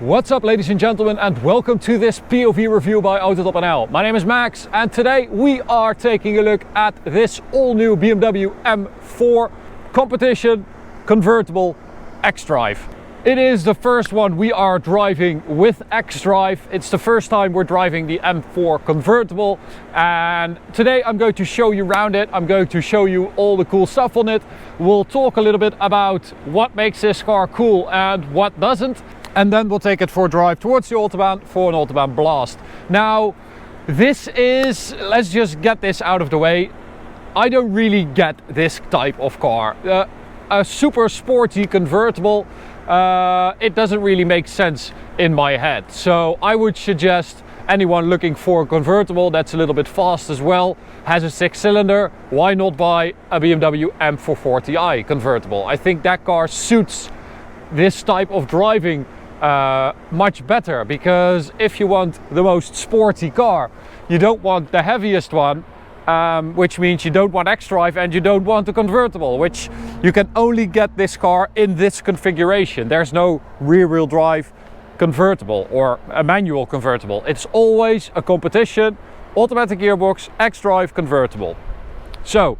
What's up, ladies and gentlemen, and welcome to this POV review by AutoTopNL. My name is Max, and today we are taking a look at this all-new BMW M4 competition convertible xDrive. It is the first one we are driving with xDrive. It's the first time we're driving the M4 convertible, and today I'm going to show you around it. I'm going to show you all the cool stuff on it. We'll talk a little bit about what makes this car cool and what doesn't. And then we'll take it for a drive towards the Autobahn for an Autobahn blast. Now, this is, let's just get this out of the way. I don't really get this type of car. A super sporty convertible, it doesn't really make sense in my head. So I would suggest anyone looking for a convertible that's a little bit fast as well, has a 6-cylinder, why not buy a BMW M440i convertible? I think that car suits this type of driving much better, because if you want the most sporty car, you don't want the heaviest one, which means you don't want xDrive and you don't want a convertible, which you can only get this car in this configuration. There's no rear-wheel drive convertible or a manual convertible. It's always a competition, automatic gearbox, xDrive convertible. So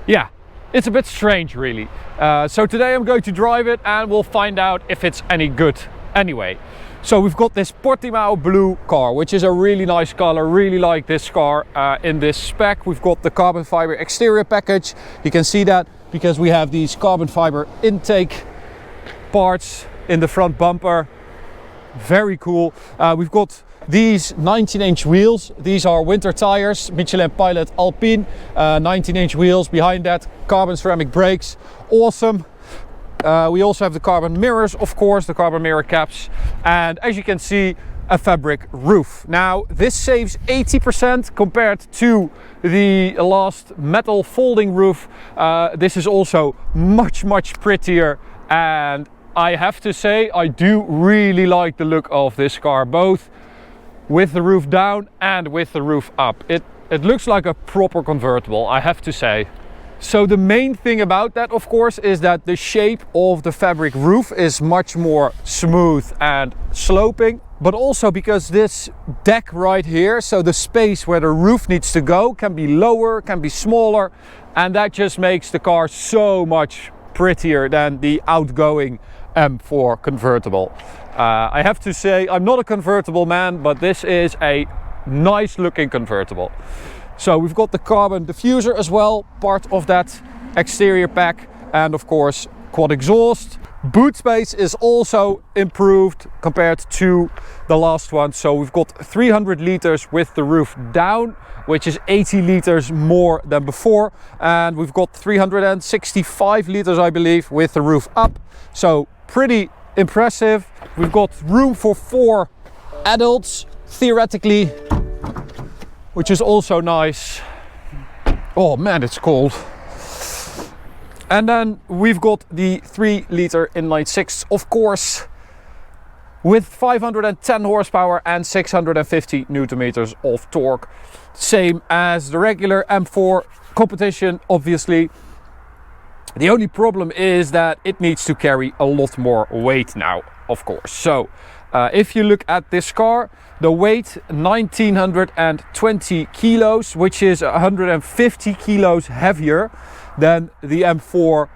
yeah, it's a bit strange really. So today I'm going to drive it and we'll find out if it's any good anyway. So we've got this Portimao blue car, which is a really nice color. Really like this car in this spec. We've got the carbon fiber exterior package. You can see that because we have these carbon fiber intake parts in the front bumper. Very cool. We've got these 19-inch wheels. These are winter tires, Michelin Pilot Alpine, 19-inch wheels. Behind that, carbon ceramic brakes. Awesome. We also have the carbon mirrors, of course, the carbon mirror caps, and as you can see, a fabric roof. Now, this saves 80% compared to the last metal folding roof. This is also much prettier, and I have to say I do really like the look of this car, both with the roof down and with the roof up. It looks like a proper convertible, I have to say. So the main thing about that, of course, is that the shape of the fabric roof is much more smooth and sloping, but also because this deck right here, so the space where the roof needs to go, can be lower, can be smaller, and that just makes the car so much prettier than the outgoing M4 convertible. I have to say, I'm not a convertible man, but this is a nice looking convertible. So we've got the carbon diffuser as well, part of that exterior pack, and of course quad exhaust. Boot space is also improved compared to the last one. So we've got 300 liters with the roof down, which is 80 liters more than before, and we've got 365 liters, I believe, with the roof up. So pretty impressive. We've got room for 4 adults theoretically, which is also nice. Oh man, it's cold. And then we've got the 3-liter inline 6, of course, with 510 horsepower and 650 newton meters of torque. Same as the regular M4 competition, obviously. The only problem is that it needs to carry a lot more weight now, of course. So if you look at this car, the weight 1920 kilos, which is 150 kilos heavier than the M4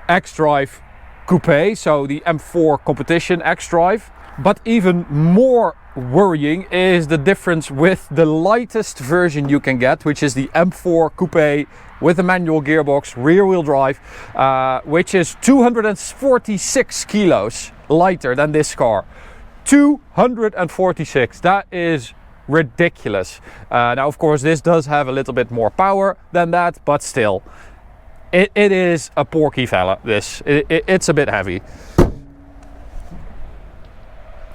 xDrive Coupe, so the M4 competition xDrive. But even more worrying is the difference with the lightest version you can get, which is the M4 Coupe with a manual gearbox, rear-wheel drive, which is 246 kilos lighter than this car. 246, that is ridiculous. Now of course this does have a little bit more power than that, but still it is a porky fella. It's a bit heavy.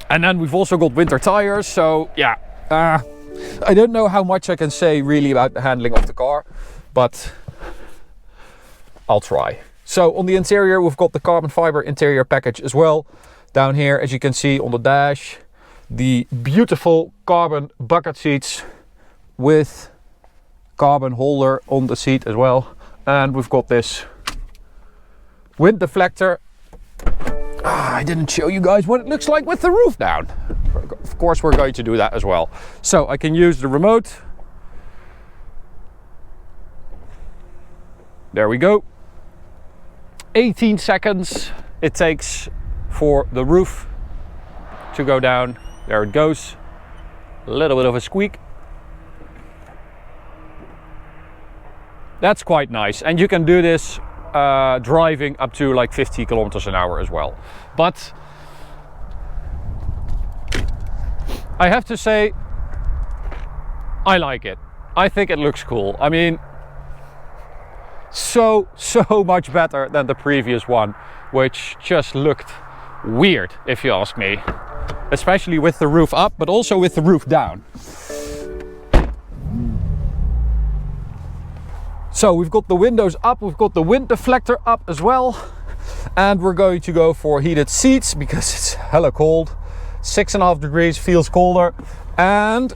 And then we've also got winter tires, so yeah, I don't know how much I can say really about the handling of the car, but I'll try. So on the interior we've got the carbon fiber interior package as well. Down here, as you can see on the dash, the beautiful carbon bucket seats with carbon holder on the seat as well. And we've got this wind deflector I didn't show you guys what it looks like with the roof down. Of course we're going to do that as well. So I can use the remote. There we go. 18 seconds it takes for the roof to go down. There it goes. A little bit of a squeak. That's quite nice, and you can do this driving up to like 50 kilometers an hour as well. But I have to say, I like it. I think it looks cool. I mean, so much better than the previous one, which just looked weird, if you ask me. Especially with the roof up, but also with the roof down. So we've got the windows up, we've got the wind deflector up as well. And we're going to go for heated seats because it's hella cold. 6.5 degrees, feels colder. And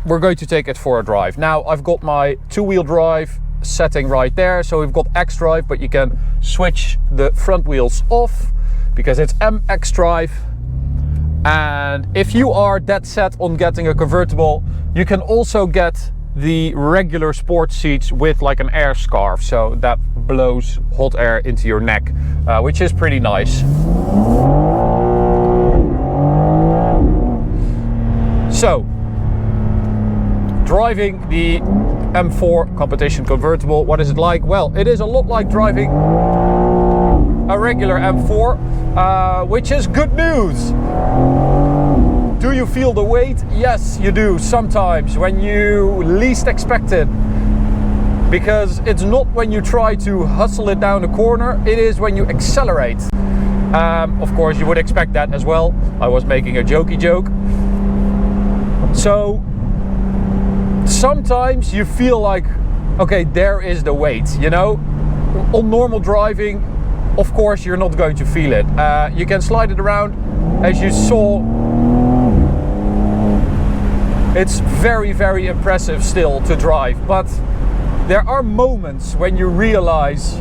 we're going to take it for a drive. Now I've got my two-wheel drive setting right there. So we've got xDrive, but you can switch the front wheels off because it's xDrive. And if you are dead set on getting a convertible, you can also get the regular sport seats with like an air scarf, so that blows hot air into your neck, which is pretty nice. So, driving the M4 competition convertible, what is it like? Well, it is a lot like driving a regular M4, which is good news. Do you feel the weight? Yes, you do sometimes when you least expect it. Because it's not when you try to hustle it down the corner, it is when you accelerate. Of course, you would expect that as well. I was making a jokey joke. So sometimes you feel like, okay, there is the weight, you know? On normal driving, of course, you're not going to feel it. You can slide it around, as you saw. It's very, very impressive still to drive, but there are moments when you realize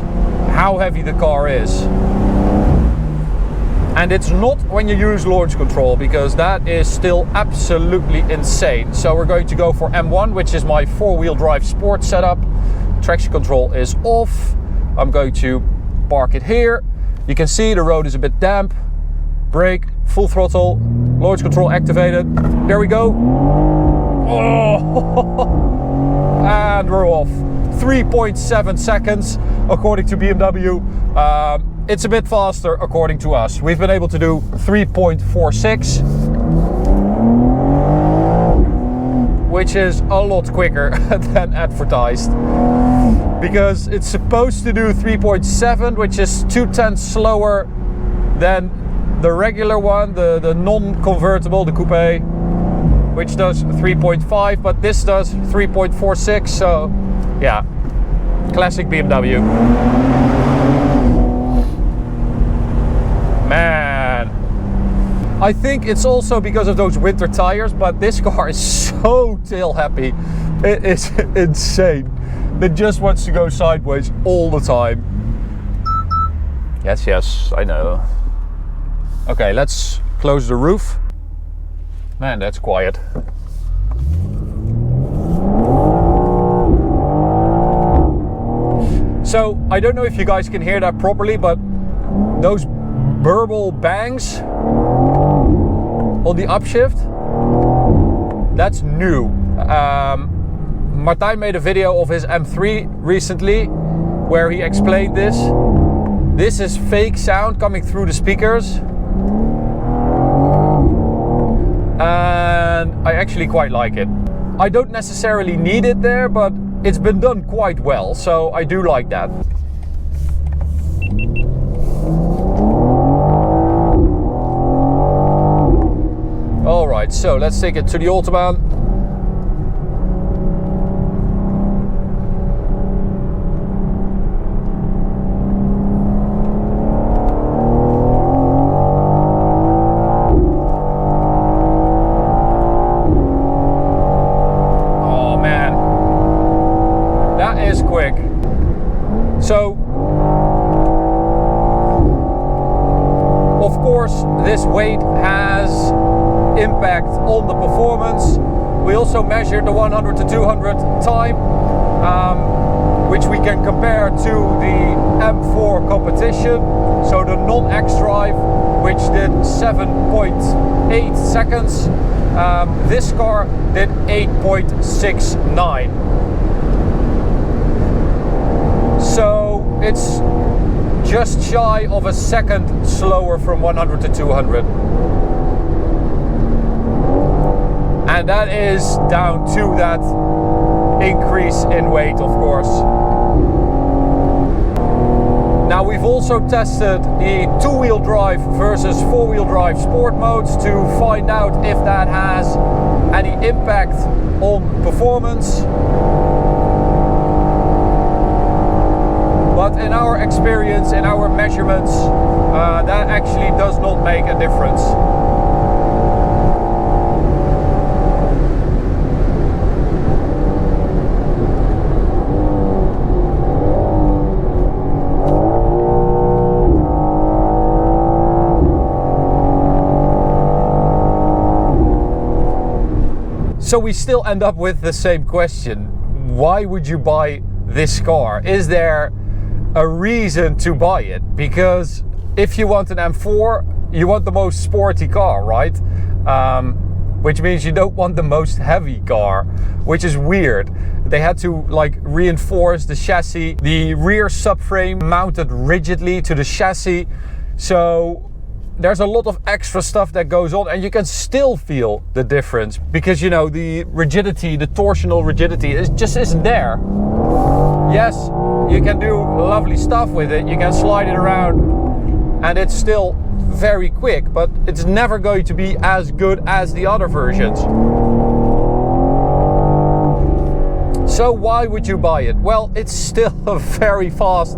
how heavy the car is. And it's not when you use launch control, because that is still absolutely insane. So we're going to go for M1, which is my four-wheel drive sport setup. Traction control is off. I'm going to park it here. You can see the road is a bit damp. Brake, full throttle, launch control activated. There we go. Oh. And we're off. 3.7 seconds according to BMW. It's a bit faster according to us. We've been able to do 3.46, which is a lot quicker than advertised, because it's supposed to do 3.7, which is 0.2 slower than the regular one, the non-convertible, the coupe, which does 3.5, but this does 3.46. So yeah, classic BMW. Man, I think it's also because of those winter tires, but this car is so tail happy. It is insane. It just wants to go sideways all the time. Yes, I know. Okay, let's close the roof. Man, that's quiet. So, I don't know if you guys can hear that properly, but those burble bangs on the upshift, that's new. Martijn made a video of his M3 recently where he explained this. This is fake sound coming through the speakers. And I actually quite like it. I don't necessarily need it there, but it's been done quite well, so I do like that. Alright, so let's take it to the Autobahn. So Of course, this weight has impact on the performance. We also measured the 100 to 200 time, which we can compare to the M4 competition. So the non-xDrive, which did 7.8 seconds. This car did 8.69. So it's just shy of a second slower from 100 to 200. And that is down to that increase in weight, of course. Now we've also tested the two-wheel drive versus four-wheel drive sport modes to find out if that has any impact on performance. But in our experience, in our measurements, that actually does not make a difference. So we still end up with the same question. Why would you buy this car? Is there a reason to buy it? Because if you want an M4, you want the most sporty car, right? Which means you don't want the most heavy car, which is weird. They had to like reinforce the chassis. The rear subframe mounted rigidly to the chassis. So there's a lot of extra stuff that goes on, and you can still feel the difference because, you know, the rigidity, the torsional rigidity, it just isn't there. Yes, you can do lovely stuff with it, you can slide it around, and it's still very quick, but it's never going to be as good as the other versions. So why would you buy it? Well, it's still a very fast,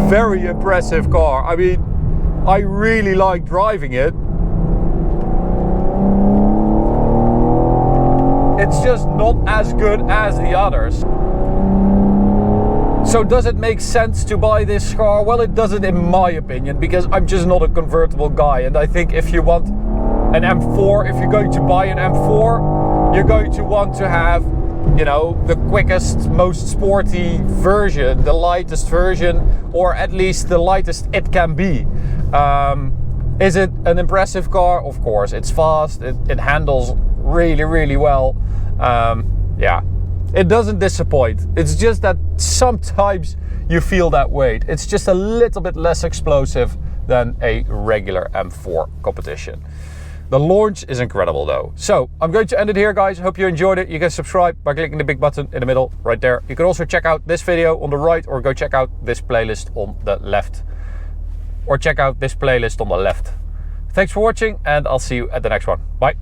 very impressive car. I mean, I really like driving it. It's just not as good as the others. So does it make sense to buy this car? Well, it doesn't in my opinion, because I'm just not a convertible guy. And I think if you want an M4, if you're going to buy an M4, you're going to want to have, you know, the quickest, most sporty version, the lightest version, or at least the lightest it can be. Is it an impressive car? Of course, it's fast, it handles really, really well. Yeah, it doesn't disappoint. It's just that sometimes you feel that weight. It's just a little bit less explosive than a regular M4 competition. The launch is incredible though. So I'm going to end it here, guys. Hope you enjoyed it. You can subscribe by clicking the big button in the middle right there. You can also check out this video on the right, or go check out this playlist on the left. Or check out this playlist on the left. Thanks for watching, and I'll see you at the next one. Bye.